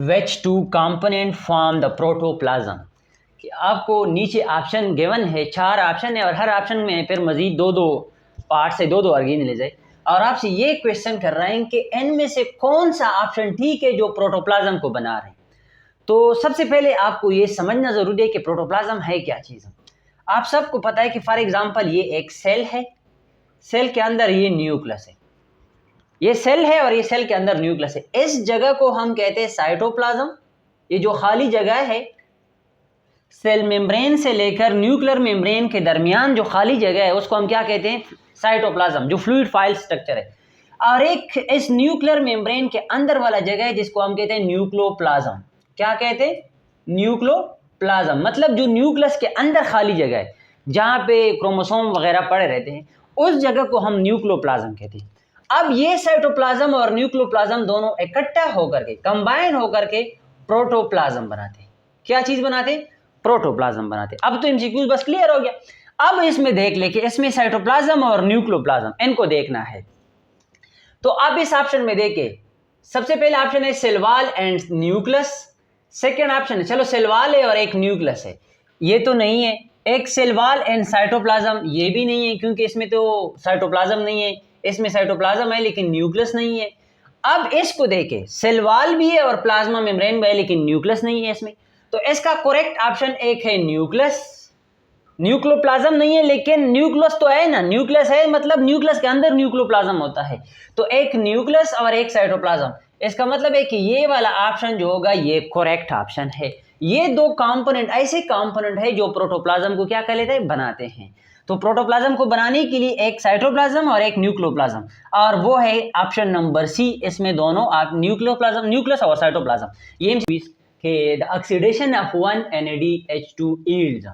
which two component form the protoplasm। कि आपको नीचे ऑप्शन गिवन है, 4 ऑप्शन है और हर ऑप्शन में फिर मजीद दो दो पार्ट से दो ऑर्गेनेल है और आपसे ये क्वेश्चन कर रहे हैं कि इन में से कौन सा ऑप्शन ठीक है जो प्रोटोप्लाज्म को बना रहे हैं। तो सबसे पहले आपको ये समझना ज़रूरी है कि प्रोटोप्लाज्म है क्या चीज़। आप सबको पता है कि फॉर एग्जांपल ये एक सेल है, सेल के अंदर ये न्यूक्लियस है, ये सेल है और ये सेल के अंदर न्यूक्लियस है। इस जगह को हम कहते हैं साइटोप्लाज्म। ये जो खाली जगह है सेल मेम्ब्रेन से लेकर न्यूक्लियर मेम्ब्रेन के दरमियान जो खाली जगह है उसको हम क्या कहते हैं, साइटोप्लाज्म, जो फ्लूइड फाइल स्ट्रक्चर है। और एक इस न्यूक्लियर मेम्ब्रेन के अंदर वाला जगह है जिसको हम कहते हैं न्यूक्लियोप्लाज्म। क्या कहते हैं, न्यूक्लियोप्लाज्म, मतलब जो न्यूक्लियस के अंदर खाली जगह है जहाँ पे क्रोमोसोम वगैरह पड़े रहते हैं उस जगह को हम न्यूक्लियोप्लाज्म कहते हैं। अब ये साइटोप्लाज्म और न्यूक्लियोप्लाज्म दोनों इकट्ठा होकर के, कंबाइन होकर के प्रोटोप्लाज्म बनाते हैं। क्या चीज बनाते हैं, प्रोटोप्लाज्म बनाते हैं। अब तो एमसीक्यू बस क्लियर हो गया। अब इसमें देख ले कि इसमें साइटोप्लाज्म और न्यूक्लियोप्लाज्म इनको देखना है। तो अब इस ऑप्शन में देखे, सबसे पहले ऑप्शन है cell wall and nucleus. Second option है, चलो सेल वॉल है और एक न्यूक्लियस है, ये तो नहीं है। एक सेल वॉल एंड साइटोप्लाज्म, ये भी नहीं है क्योंकि इसमें तो साइटोप्लाज्म नहीं है, इसमें साइटोप्लाज्म है लेकिन न्यूक्लियस नहीं है। अब इसको देखे, सेल वॉल भी है और प्लाज्मा मेम्ब्रेन भी है लेकिन न्यूक्लियस नहीं है इसमें। तो इसका करेक्ट ऑप्शन एक है न्यूक्लियस। न्यूक्लियोप्लाज्म नहीं है लेकिन न्यूक्लियस तो है ना, न्यूक्लियस है मतलब न्यूक्लियस के अंदर न्यूक्लियोप्लाज्म होता है। तो एक न्यूक्लियस और एक साइटोप्लाज्म, इसका मतलब है कि ये वाला ऑप्शन जो होगा ये करेक्ट ऑप्शन है। ये दो कंपोनेंट ऐसे कंपोनेंट है जो प्रोटोप्लाज्म को क्या कर लेते हैं, बनाते हैं। तो प्रोटोप्लाज्म को बनाने के लिए एक साइटोप्लाज्म और एक न्यूक्लियोप्लाज्म, और वो है ऑप्शन नंबर सी। इसमें दोनों आप न्यूक्लियोप्लाज्म, न्यूक्लियस और साइटोप्लाज्म। ये कि the oxidation of one NADH2 yields,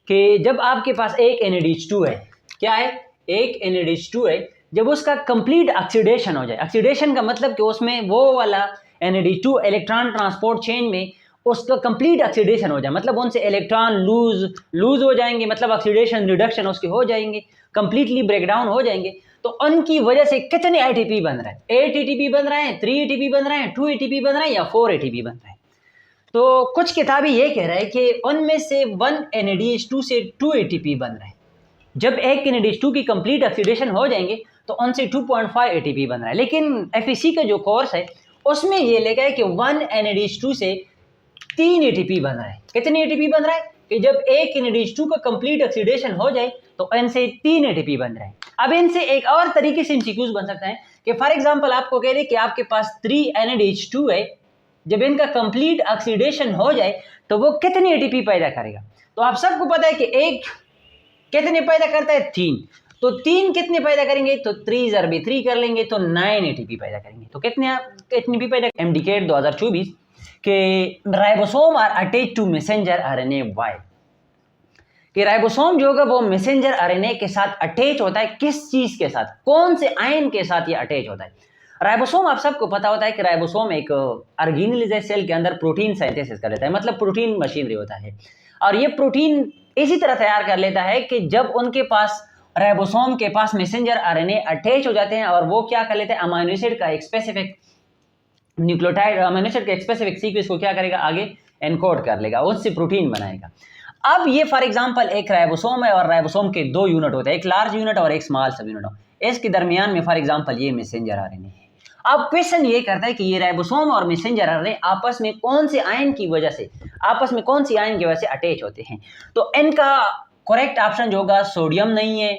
कि जब आपके पास एक NADH2 है, क्या है, एक NADH2 है, जब उसका कंप्लीट ऑक्सीडेशन हो जाए, ऑक्सीडेशन का मतलब कि उसमें वो वाला NADH2 इलेक्ट्रॉन ट्रांसपोर्ट चेन में उसका कंप्लीट ऑक्सीडेशन हो जाए, मतलब उनसे इलेक्ट्रॉन लूज हो जाएंगे, मतलब ऑक्सीडेशन रिडक्शन उसके हो जाएंगे, कंप्लीटली ब्रेकडाउन हो जाएंगे। तो उनकी वजह से कितने ATP बन रहे हैं, 8 ATP बन रहे हैं, 3 ATP बन रहे हैं, 2 ATP बन रहे हैं या 4 ATP बन रहे हैं। तो कुछ किताबें ये कह रहा है कि उनमें से 1 NADH2 से 2 ATP बन रहे हैं। जब एक NADH2 की कंप्लीट ऑक्सीडेशन हो जाएंगे तो उनसे 2.5 ATP बन रहा है। लेकिन FEC का जो कोर्स है उसमें ये लिखा है कि 1 NADH2 से 3 ATP बन रहा है। कितने ATP बन रहा है कि जब एक NADH2 का कंप्लीट ऑक्सीडेशन हो जाए तो इनसे 3 ATP बन रहा है। अब इनसे एक और तरीके से MCQs बन सकता है कि फॉर एग्जांपल आपको कह दे कि आपके पास 3 NADH2 है, जब इनका कंप्लीट ऑक्सीडेशन हो जाए तो वो कितने ATP पैदा करेगा। तो आप सबको पता है कि एक कितने पैदा करता है, 3, तो 3 कितने पैदा करेंगे, तो 3 ज़रबे 3 कर लेंगे तो 9 ATP पैदा करेंगे। तो कितने भी पैदा, MDCAT 2024 के ribosome are attach to messenger RNA why, कि राइबोसोम जो होगा वो मैसेंजर RNA के साथ अटैच होता है। किस चीज के साथ, कौन से आयन के साथ ये अटैच होता है। राइबोसोम आप सबको पता होता है कि राइबोसोम एक ऑर्गेनेल सेल के अंदर प्रोटीन सिंथेसिस कर लेता है, मतलब प्रोटीन मशीनरी होता है। और ये प्रोटीन इसी तरह तैयार कर लेता है कि जब उनके पास, राइबोसोम के पास मैसेंजर RNA अटैच हो जाते हैं और वो क्या कर लेते हैं, अमीनो एसिड का एक स्पेसिफिक न्यूक्लियोटाइड, अमीनो एसिड के एक स्पेसिफिक सीक्वेंस को क्या करेगा, आगे एनकोड कर लेगा, उससे प्रोटीन बनाएगा। अब ये फॉर एग्जांपल एक राइबोसोम है और राइबोसोम के 2 यूनिट होते हैं, एक लार्ज यूनिट और एक स्मॉल सब यूनिट। इसके दरमियान में फॉर एग्जांपल ये मैसेंजर RNA है। अब क्वेश्चन ये करता है कि ये राइबोसोम और मैसेंजर RNA आपस में कौन से आयन की वजह से, आपस में कौन सी आयन की वजह से अटैच होते हैं। तो इनका करेक्ट ऑप्शन जो होगा, सोडियम नहीं है,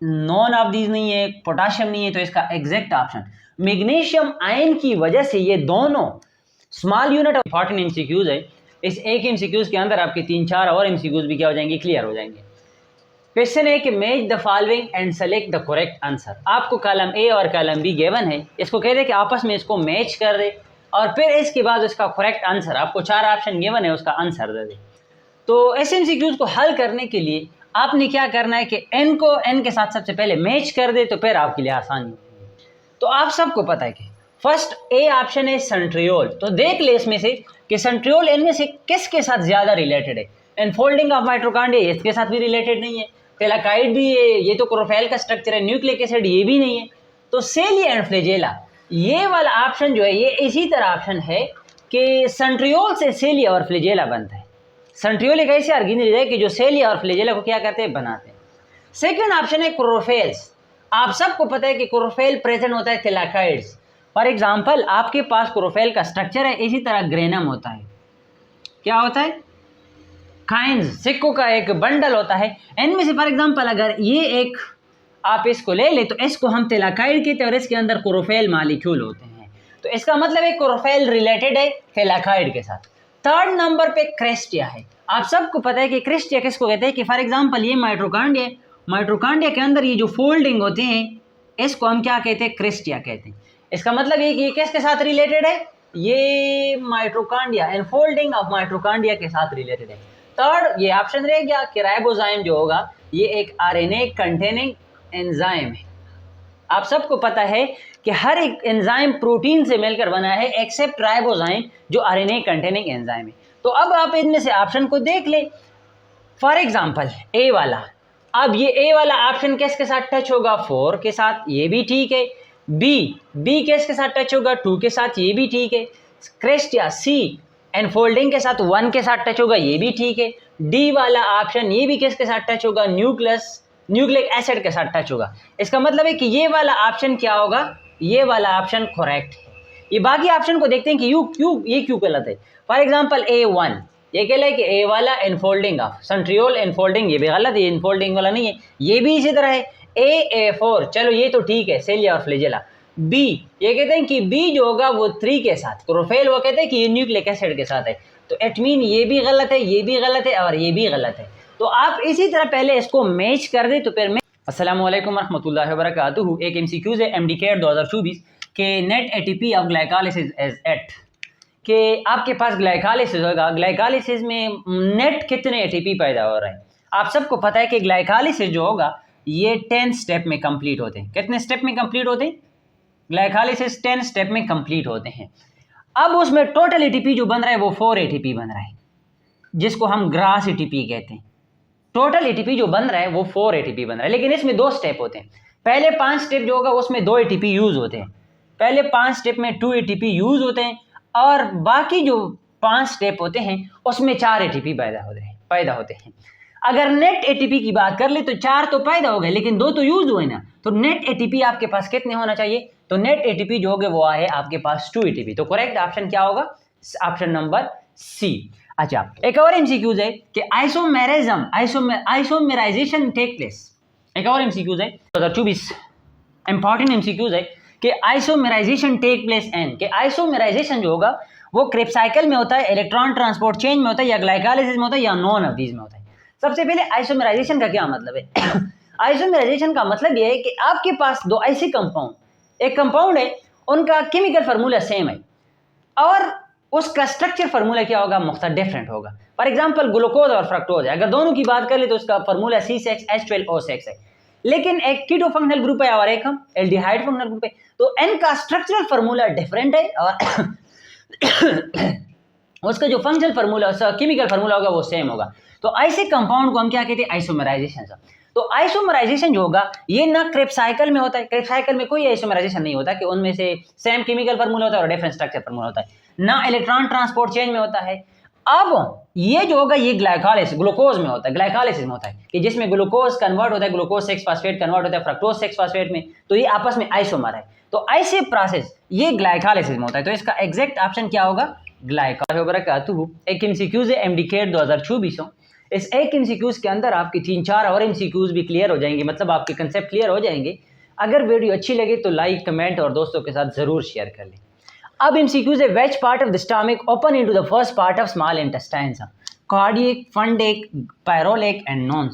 नॉन ऑफ दीज नहीं है, पोटाशियम नहीं है, तो इसका एग्जैक्ट ऑप्शन मैग्नीशियम आयन की वजह से ये दोनों स्मॉल यूनिट। इंपॉर्टेंट MCQs है, इस एक MCQs के अंदर आपके 3-4 और MCQs भी क्या हो जाएंगे, क्लियर हो जाएंगे। क्वेश्चन है कि match the following and select the correct answer. आपको कॉलम A और कॉलम B गिवन है, इसको कह दे कि आपस में इसको मैच कर दे और फिर इसके बाद उसका करेक्ट आंसर, आपको 4 ऑप्शन गिवन है, उसका आंसर दे दे। तो इस MCQs को हल करने के लिए आपने क्या करना है कि n को n के साथ सबसे पहले मैच कर दे, तो फिर आपके लिए आसानी होगी। तो आप सबको पता है कि फर्स्ट A ऑप्शन है सेंट्रियोल। तो देख ले इसमें से कि सेंट्रियोल इनमें से किसके साथ ज़्यादा रिलेटेड है। एनफोल्डिंग ऑफ माइटोकॉन्ड्रिया इसके साथ भी रिलेटेड नहीं है, टेलाकाइड भी है, ये तो क्लोरोफिल का स्ट्रक्चर है, न्यूक्लिक एसिड ये भी नहीं है। तो सेली एंड फ्लैजेला, ये वाला ऑप्शन जो है ये इसी तरह ऑप्शन है कि सेंट्रियोल से सेलिया और फ्लैजेला बनता है। सेंट्रियोल एक ऐसे ऑर्गेनेल है कि जो सेलिया और फ्लैजेला को क्या करते हैं, बनाते हैं। सेकंड ऑप्शन है क्लोरोफेल्स। आप सबको पता है कि क्लोरोफेल प्रेजेंट होता है थिलाकाइड्स। फॉर एग्जांपल आपके पास क्लोरोफेल का स्ट्रक्चर है, इसी तरह ग्रेनम होता है, क्या होता है, काइंस, सिक्कों का एक बंडल होता है। इनमें से फॉर एग्जांपल अगर ये एक आप इसको ले ले तो इसको हम थिलाकाइड कहते हैं और इसके अंदर क्लोरोफेल मॉलिक्यूल होते हैं। तो इसका मतलब है क्लोरोफेल रिलेटेड है थिलाकाइड के साथ। थर्ड नंबर पे क्रेस्टिया है। आप सबको पता है कि क्रेस्टिया किसको कहते हैं, कि फॉर एग्जांपल ये माइटोकॉन्ड्रिया, माइटोकॉन्ड्रिया के अंदर ये जो फोल्डिंग होते हैं इसको हम क्या कहते हैं, क्रेस्टिया कहते हैं। इसका मतलब ये कि ये किसके साथ रिलेटेड है, ये mitochondria and folding of mitochondria के साथ रिलेटेड है। थर्ड ये ऑप्शन रह गया कि राइबोजाइम जो होगा ये एक आरएनए कंटेनिंग एंजाइम है। आप सबको पता है कि हर एक एंजाइम प्रोटीन से मिलकर बना है एक्सेप्ट राइबोजाइम जो आरएनए कंटेनिंग एंजाइम है। तो अब आप इनमें से ऑप्शन को देख ले। फॉर एग्जांपल ए वाला, अब ये ए वाला ऑप्शन किसके साथ टच होगा, 4 के साथ, ये भी ठीक है। बी किसके साथ टच होगा, 2 के साथ, ये भी ठीक है। क्रेस्टिया सी एनफोल्डिंग के साथ 1 के साथ टच होगा, ये भी ठीक है। डी वाला ऑप्शन ये भी किसके साथ टच होगा, न्यूक्लिक एसिड के साथ टच होगा। इसका मतलब है कि ये वाला ऑप्शन क्या होगा, ये वाला ऑप्शन करेक्ट है। ये बाकी ऑप्शन को देखते हैं कि ये क्यों गलत है। फॉर एग्जांपल A1 ये कह रहा है कि ए वाला एनफोल्डिंग ऑफ सेंट्रियोल एनफोल्डिंग, ये भी गलत है, एनफोल्डिंग वाला नहीं है। ये भी इसी तरह है। A4 चलो ये तो ठीक है, सेलिया और फ्लैजेला। बी ये कहते हैं कि बी जो होगा वो 3 के साथ, क्लोरोफिल वो कहते हैं कि ये न्यूक्लिक एसिड के साथ है। तो इट मीन ये भी गलत है, ये भी गलत है और ये भी गलत है। तो आप इसी तरह पहले इसको मैच कर दें। तो फिर मैं अस्सलाम वालेकुम रहमतुल्लाहि व बरकातुहू। एक MCQs है MDCAT 2024 के net ATP of glycolysis as eight कि आपके पास ग्लाइकोलाइसिस होगा, ग्लाइकोलाइसिस में नेट कितने ATP पैदा हो रहे हैं। आप सबको पता है कि ग्लाइकोलाइसिस जो होगा ये 10 स्टेप में कंप्लीट होते हैं। कितने स्टेप में कंप्लीट होते हैं, ग्लाइकोलाइसिस 10 स्टेप में कंप्लीट होते हैं। अब उसमें टोटल ATP जो बन रहा है वो 4 ATP बन रहा है, जिसको हम ग्रास ATP कहते हैं। टोटल ATP जो बन रहा है वो 4 ATP बन रहा है, लेकिन इसमें 2 स्टेप होते हैं। पहले 5 स्टेप जो होगा उसमें 2 ATP यूज होते हैं। पहले 5 स्टेप में 2 ATP यूज होते हैं और बाकी जो 5 स्टेप होते हैं उसमें 4 ATP पैदा होते हैं। अगर नेट ATP की बात कर ले तो 4 तो पैदा हो गए लेकिन 2 तो यूज हुए ना। तो नेट ATP आपके पास कितने होना चाहिए, तो नेट ATP जो होगा वो आए आपके पास 2 ATP। तो करेक्ट ऑप्शन क्या होगा, ऑप्शन नंबर सी। अच्छा एक और MCQs है कि आइसोमेराइजेशन टेक प्लेस। एक और MCQs है 2024 इंपॉर्टेंट MCQs है कि आइसोमेराइजेशन टेक प्लेस एन, कि आइसोमेराइजेशन जो होगा वो क्रेब साइकिल में होता है, इलेक्ट्रॉन ट्रांसपोर्ट चेंज में होता है, या ग्लाइकोलाइसिस में होता है, या नॉन ऑफ दीज में होता है। सबसे पहले आइसोमेराइजेशन का क्या मतलब है आइसोमेराइजेशन का मतलब ये है कि आपके पास 2 ऐसे कंपाउंड, एक कंपाउंड है उनका केमिकल फार्मूला सेम है और उसका स्ट्रक्चर फार्मूला क्या होगा, मुख्तलिफ डिफरेंट होगा। फॉर एग्जांपल ग्लूकोज और फ्रक्टोज है, अगर दोनों की बात कर ले तो उसका फार्मूला C6H12O6 है, लेकिन एक कीटो फंक्शनल ग्रुप है और एक हम एल्डिहाइड फंक्शनल ग्रुप है, तो इनका स्ट्रक्चरल फार्मूला डिफरेंट है और उसका जो फंक्शनल फार्मूला, उसका केमिकल फार्मूला होगा वो सेम होगा। तो ऐसे कंपाउंड को हम क्या कहते हैं, आइसोमेराइजेशन। तो आइसोमेराइजेशन जो होगा ये ना क्रेब साइकिल में होता है, क्रेब साइकिल में कोई आइसोमेराइजेशन नहीं होता कि उनमें से सेम केमिकल फार्मूला होता है और डिफरेंट स्ट्रक्चर फार्मूला होता है, ना इलेक्ट्रॉन ट्रांसपोर्ट चेंज में होता है। अब ये जो होगा ये ग्लाइकोलाइसिस ग्लूकोज में होता है, ग्लाइकोलाइसिस में होता है कि जिसमें ग्लूकोज कन्वर्ट होता है, ग्लूकोज 6 फास्फेट कन्वर्ट होता है फ्रक्टोज 6 फास्फेट में, तो ये आपस में आइसोमर है। तो ऐसे प्रोसेस ये ग्लाइकोलाइसिस में होता है। तो इसका एग्जैक्ट ऑप्शन क्या होगा, ग्लाइकोलाइसिस। एक MCQs है MDCAT 2024। इस एक MCQs के अंदर आपकी 3-4 और MCQs भी क्लियर हो जाएंगे, मतलब आपके कंसेप्ट क्लियर हो जाएंगे। अगर वीडियो अच्छी लगे तो लाइक कमेंट और दोस्तों के साथ ज़रूर शेयर कर लें। अब MCQs है which part of the stomach open into the first part of small intestine, cardiac, fundic, pyloric and none.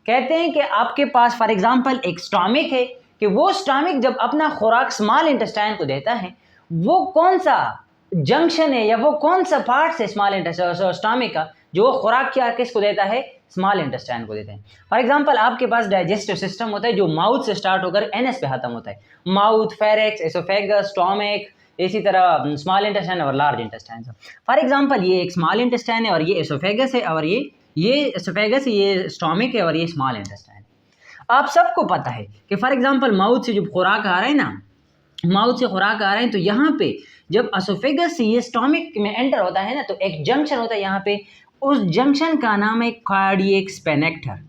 कहते हैं कि आपके पास फॉर एग्जांपल एक स्टमक है कि वो स्टमक जब अपना खुराक स्मॉल इंटेस्टाइन को देता है, वो कौन सा जंक्शन है या वो कौन सा पार्ट से स्मॉल इंटेस्टाइन स्टमक का जो खुराक क्या किसको देता है, स्मॉल इंटेस्टाइन को देते हैं। फॉर एग्जांपल आपके पास डाइजेस्टिव सिस्टम होता है जो माउथ से स्टार्ट होकर NS पे खत्म होता है, माउथ, फेरेक्स, एसोफेगस, स्टोमक, इसी तरह स्मॉल इंटेस्टाइन और लार्ज इंटेस्टाइन। फॉर एग्जांपल ये एक स्मॉल इंटेस्टाइन है और ये एसोफेगस है और ये एसोफेगस, ये स्टोमक है और ये स्मॉल इंटेस्टाइन। आप सबको पता है कि फॉर एग्जांपल माउथ से जब खुराक आ रहा है ना, माउथ से खुराक आ रहे हैं, तो यहाँ पे जब एसोफेगस से ये स्टोमिक में एंटर होता है ना, तो एक जंक्शन होता है यहाँ पे, उस जंक्शन का नाम है कार्डियक स्पेनेक्टर।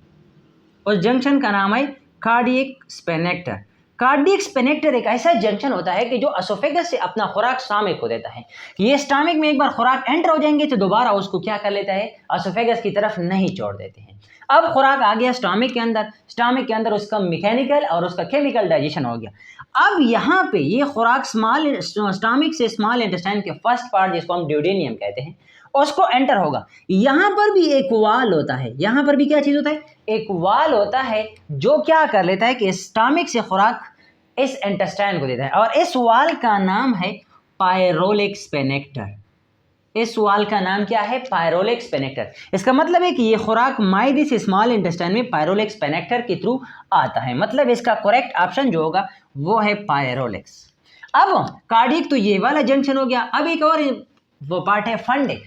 उस जंक्शन का नाम है कार्डियक स्पेनेक्टर। कार्डियक स्पेनेक्टर एक ऐसा जंक्शन होता है कि जो एसोफेगस से अपना खुराक स्टोमिक को देता है। ये स्टोमिक में एक बार खुराक एंटर हो जाएंगे तो दोबारा उसको क्या कर लेता है, एसोफेगस की तरफ नहीं छोड़ देते हैं। अब खुराक आ गया स्टोमिक के अंदर, स्टोमिक के अंदर उसका मैकेनिकल और उसका केमिकल डाइजेशन हो गया। अब यहाँ पे ये खुराक स्टोमिक से स्मॉल इंटेस्टाइन के फर्स्ट पार्ट, जिसको हम ड्यूडेनियम कहते हैं, उसको एंटर होगा। यहाँ पर भी एक वाल होता है, यहाँ पर भी क्या चीज़ होता है, एक वाल होता है जो क्या कर लेता है कि स्टोमिक से खुराक इस इंटेस्टाइन को देता है, और इस वाल का नाम है पायरोलिक स्पेनेक्टर। इस वाल का नाम क्या है, पायरोलिक स्पेनेक्टर। इसका मतलब है कि ये खुराक माइदी से स्मॉल इंटेस्टाइन में पायरोलिक स्पेनेक्टर के थ्रू आता है। मतलब इसका करेक्ट ऑप्शन जो होगा वो है पायरोलिक्स। अब कार्डियक तो ये वाला जंक्शन हो गया। अब एक और वो पार्ट है फंडिक।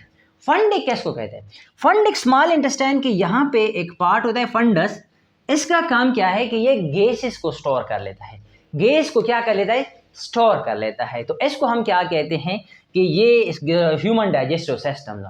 फंडिक किसको कहते हैं, फंडिक स्मॉल इंटेस्टाइन के यहाँ पे एक पार्ट होता है फंडस। इसका काम क्या है कि ये गैसेस को स्टोर कर लेता है, गैस को क्या कर लेता है, स्टोर कर लेता है। तो इसको हम क्या कहते हैं कि ये ह्यूमन डाइजेस्टिव सिस्टम